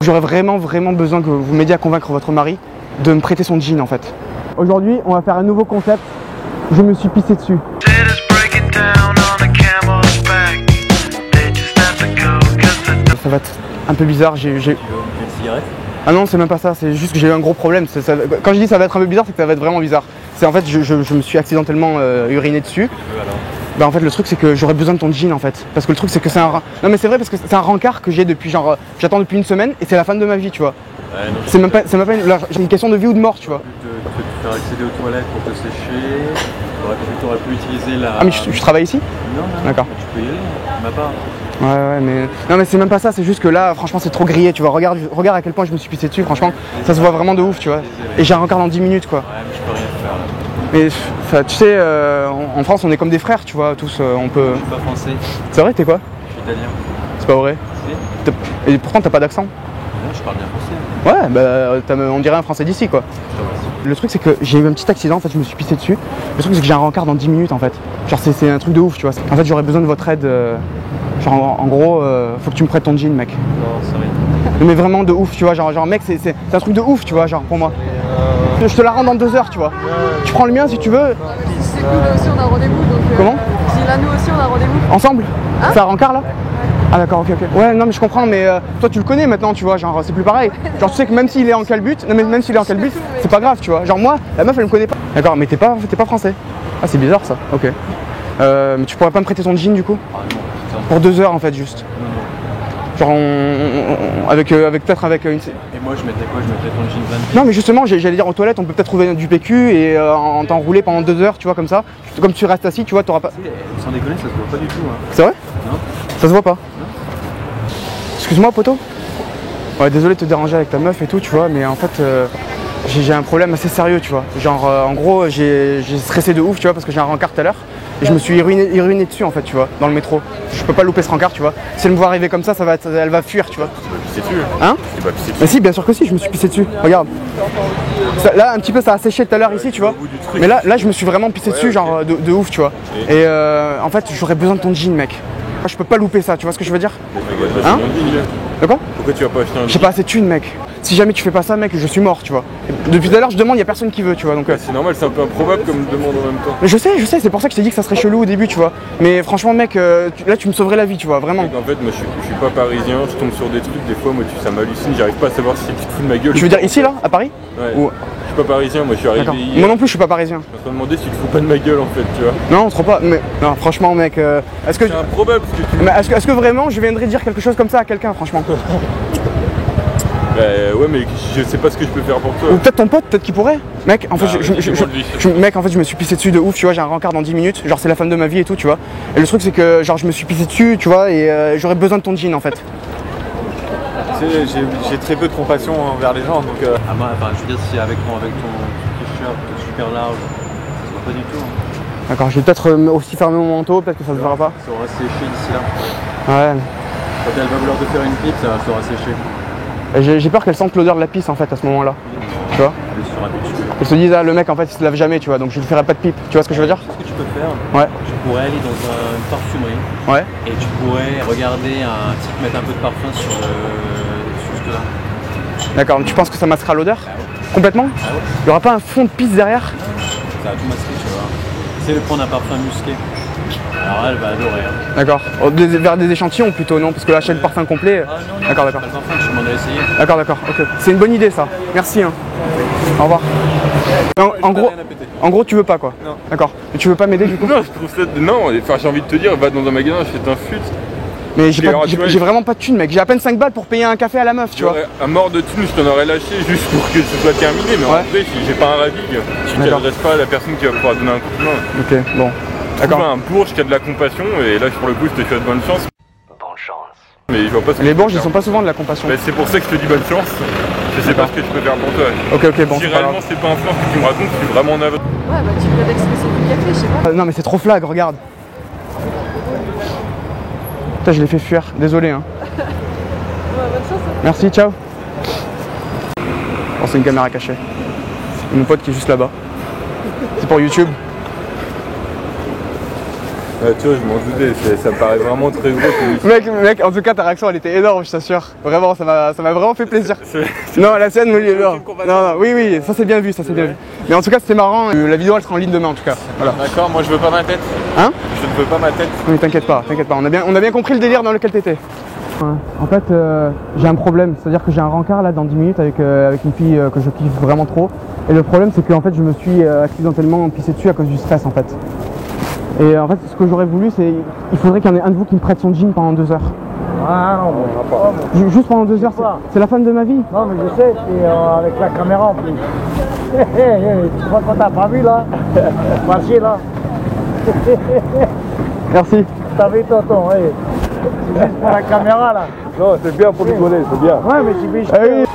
J'aurais vraiment besoin que vous m'aidiez à convaincre votre mari de me prêter son jean en fait. Aujourd'hui, on va faire un nouveau concept. Je me suis pissé dessus. Ça va être un peu bizarre. Ah non, c'est même pas ça. C'est juste que j'ai eu un gros problème. Quand je dis ça va être un peu bizarre, c'est que ça va être vraiment bizarre. C'est en fait, je me suis accidentellement uriné dessus. Bah en fait le truc c'est que j'aurais besoin de ton jean en fait. Parce que le truc c'est que c'est un... Non mais c'est vrai parce que c'est un rencard que j'ai depuis genre... J'attends depuis une semaine et c'est la fin de ma vie tu vois. Ouais, c'est même pas une question de vie ou de mort tu vois. Tu peux accéder aux toilettes pour te sécher. Tu aurais pu utiliser la... Ah mais je travaille ici? Non. D'accord. Tu peux y aller, ma part. Ouais mais... Non mais c'est même pas ça, c'est juste que là franchement c'est trop grillé tu vois. Regarde à quel point je me suis pissé dessus franchement. Ça se voit vraiment de ouf tu vois. Et j'ai un rencard dans 10 minutes quoi. Ouais mais je peux rien faire là. Mais tu sais, en France on est comme des frères, tu vois, tous on peut... Je suis pas français. C'est vrai, t'es quoi? Je suis italien. C'est pas vrai? Si. Et pourtant t'as pas d'accent? Non, je parle bien français. Ouais, bah on dirait un français d'ici quoi. Le truc c'est que j'ai eu un petit accident, en fait je me suis pissé dessus. Le truc c'est que j'ai un rencard dans 10 minutes en fait. Genre c'est un truc de ouf, tu vois. En fait j'aurais besoin de votre aide. Genre en gros, faut que tu me prêtes ton jean mec. Non, c'est rien. Mais vraiment de ouf, tu vois, genre mec c'est un truc de ouf, tu vois, genre pour moi. Je te la rends dans 2 heures, tu vois. Tu prends le mien si tu veux. C'est cool, là aussi on a rendez-vous donc... Comment? Si là nous aussi on a rendez-vous. Ensemble? Hein? C'est un rencard là? Ah d'accord, ok. Ouais non mais je comprends mais toi tu le connais maintenant tu vois, genre c'est plus pareil. Genre tu sais que même s'il est en calbut, non mais même s'il est en calbut, c'est pas grave tu vois. Genre moi, la meuf elle me connaît pas. D'accord, mais t'es pas français. Ah c'est bizarre ça, ok. Mais tu pourrais pas me prêter ton jean du coup? Pour 2 heures en fait juste. Genre peut-être avec une... Et moi je mettais quoi? Je mettrais ton jean 28. Non mais justement j'allais dire aux toilettes on peut peut-être trouver du PQ et en t'enrouler pendant 2 heures tu vois comme ça. Comme tu restes assis tu vois t'auras pas... Sans déconner ça se voit pas du tout hein. C'est vrai? Non. Ça se voit pas? Non. Excuse-moi poto. Ouais désolé de te déranger avec ta meuf et tout tu vois mais en fait j'ai un problème assez sérieux tu vois. Genre en gros j'ai stressé de ouf tu vois parce que j'ai un rencard tout à l'heure. Et je me suis ruiné dessus en fait tu vois, dans le métro. Je peux pas louper ce rencard tu vois. Si elle me voit arriver comme ça, elle va fuir tu vois. Tu vas pisser dessus. Hein? Tu vas pisser dessus. Mais si bien sûr que si, je me suis pissé dessus. Regarde. Là un petit peu ça a séché tout à l'heure ici tu vois. Mais là je me suis vraiment pissé dessus genre de ouf tu vois. Et en fait j'aurais besoin de ton jean mec. Je peux pas louper ça, tu vois ce que je veux dire? Hein? De quoi? Pourquoi tu vas pas acheter un jean? J'ai pas assez de thunes mec. Si jamais tu fais pas ça mec, je suis mort tu vois. Depuis tout à l'heure je demande, y a personne qui veut tu vois donc... C'est normal, c'est un peu improbable comme demande en même temps. Mais je sais, c'est pour ça que je t'ai dit que ça serait chelou au début tu vois. Mais franchement mec, là tu me sauverais la vie tu vois, vraiment. En fait moi je suis pas parisien, je tombe sur des trucs, des fois moi ça m'hallucine, j'arrive pas à savoir si tu te fous de ma gueule. Tu veux dire ici là, à Paris? Ouais. Ou... Je suis pas parisien, moi je suis arrivé hier. Moi non plus je suis pas parisien. Je me suis demandé si tu te fous pas de ma gueule en fait tu vois. Non on se rend pas, mais non franchement mec, est-ce que... C'est improbable parce que tu... Mais est-ce que vraiment je viendrais dire quelque chose comme ça à quelqu'un franchement? Ouais mais je sais pas ce que je peux faire pour toi. Ou peut-être ton pote, peut-être qu'il pourrait. Mec en fait mec en fait je me suis pissé dessus de ouf tu vois, j'ai un rencard dans 10 minutes, genre c'est la fin de ma vie et tout tu vois. Et le truc c'est que genre je me suis pissé dessus tu vois et j'aurais besoin de ton jean en fait. Tu sais, j'ai très peu de compassion envers les gens donc... Ah moi enfin je veux dire si avec ton t-shirt super large, ça se voit pas du tout. Hein. D'accord, je vais peut-être aussi fermer mon manteau, peut-être que ça se verra pas. Ça aura séché d'ici là. Ouais. Quand elle va vouloir te faire une pipe, ça aura séché. J'ai peur qu'elle sente l'odeur de la pisse en fait à ce moment là. Tu vois? Elle se dise ah le mec en fait il se lave jamais tu vois donc je lui ferai pas de pipe, tu vois ce que je veux dire? Ce que tu peux faire, ouais. Tu pourrais aller dans une parfumerie ouais. Et tu pourrais regarder un type mettre un peu de parfum sur juste là. D'accord, tu penses que ça masquera l'odeur? Complètement? Ah ouais. Il y aura pas un fond de pisse derrière? Ça va tout masquer tu vois. Essaye de prendre un parfum musqué. Alors elle va adorer. Hein. D'accord. Vers des échantillons plutôt non? Parce que là acheter le parfum complet. Ah non, d'accord. Pas le parfum, je m'en ai essayé. D'accord, ok. C'est une bonne idée ça. Merci hein. Au revoir. En gros tu veux pas quoi? Non. D'accord. Mais tu veux pas m'aider du coup? Non je trouve ça... Non, enfin j'ai envie de te dire, va dans un magasin, achète un fut. Mais j'ai vraiment pas de thunes mec, j'ai à peine 5 balles pour payer un café à la meuf tu vois. À mort de thunes je t'en aurais lâché juste pour que ce soit terminé mais en vrai j'ai pas un ravig, tu t'adresses pas à la personne qui va pouvoir donner un coup de main. Ok bon. Trouve un bourge qui a de la compassion et là pour le coup je te souhaite bonne chance. Bonne chance. Mais je vois pas ce que les bourges ils sont pas souvent de la compassion. Mais c'est pour ça que je te dis bonne chance. Je sais pas ce que je peux faire pour toi. Ok bon. Si réellement c'est pas un flanc que tu me racontes, je suis vraiment en aveu. Ouais bah tu peux l'expression du café, je sais pas. Non mais c'est trop flag, regarde. Putain je l'ai fait fuir, désolé hein. Ouais, bonne chance. Hein. Merci, ciao. Oh c'est une caméra cachée. Et mon pote qui est juste là-bas. C'est pour YouTube. Ouais, tu vois, je m'en doutais, ça me paraît vraiment très gros. Mec, en tout cas, ta réaction, elle était énorme, je t'assure. Vraiment, ça m'a vraiment fait plaisir. Non, la scène, oui, non, oui, ça c'est bien vu, ça c'est bien vu. Mais en tout cas, c'était marrant. La vidéo, elle sera en ligne demain, en tout cas. Voilà. D'accord, moi je veux pas ma tête. Hein? Je ne veux pas ma tête. Oui, t'inquiète pas. On a bien compris le délire dans lequel t'étais. En fait, j'ai un problème, c'est-à-dire que j'ai un rencard là dans 10 minutes avec une fille que je kiffe vraiment trop. Et le problème, c'est que en fait, je me suis accidentellement pissé dessus à cause du stress en fait. Et en fait, ce que j'aurais voulu, c'est il faudrait qu'il y en ait un de vous qui me prête son jean pendant 2 heures. Ah non, on va pas. Juste pendant 2 heures, c'est la femme de ma vie. Non, mais je sais, c'est avec la caméra en plus. Tu crois qu'on t'a pas vu là? Marcher là. Merci. T'as vu tonton, ouais. C'est juste pour la caméra là. Non, c'est bien pour rigoler, c'est bien. Ouais, mais c'est bien. Ah oui.